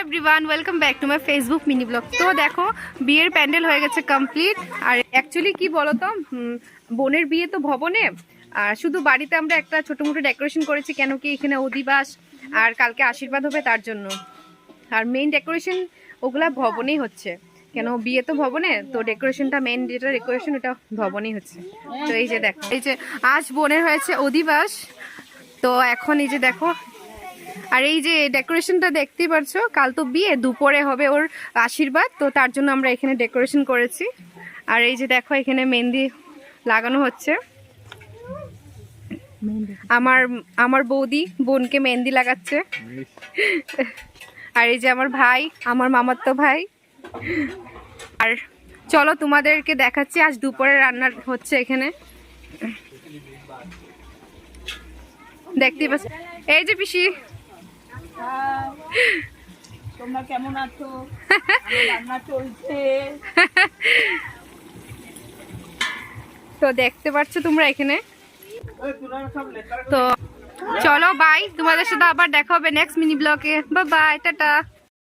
Everyone, welcome back to my Facebook mini blog. তো দেখো, বিয়ের প্যান্ডেল হয়ে গেছে কমপ্লিট। আর অ্যাকচুয়ালি কি বলতো, বোনের বিয়ে তো ভবনে, আর শুধু বাড়িতে আমরা একটা ছোটো মোটো ডেকোরেশন করেছি, কেন কি এখানে অধিবাস আর কালকে আশীর্বাদ হবে তার জন্য। আর মেইন ডেকোরেশন ওগুলা ভবনেই হচ্ছে, কেন বিয়ে তো ভবনে, তো ডেকোরেশনটা মেইন যেটা ডেকোরেশন ওটা ভবনেই হচ্ছে। তো এই যে দেখো, এই যে আজ বোনের হয়েছে অধিবাস, তো এখন এই যে দেখো, আর এই যে ডেকোরেশনটা দেখতেই পারছো, কাল তো বিয়ে, দুপুরে হবে ওর আশীর্বাদ, তো তার জন্য আমরা এখানে ডেকোরেশন করেছি। আর এই যে দেখো, এখানে মেহেন্দি লাগানো হচ্ছে। আমার বৌদি বোনকে মেহেন্দি লাগাচ্ছে। আর এই যে আমার ভাই, আমার মামাতো ভাই। আর চলো তোমাদেরকে দেখাচ্ছি আজ দুপুরে রান্না হচ্ছে এখানে, দেখতেই পাচ্ছ। এই যে পিসি, তোমরা কেমন আছো? রান্না চলছে। তো দেখতে পাচ্ছ তোমরা এখানে। তো চলো বাই, তোমাদের সাথে আবার দেখা হবে নেক্সট মিনি ব্লগে। Bye bye, tata.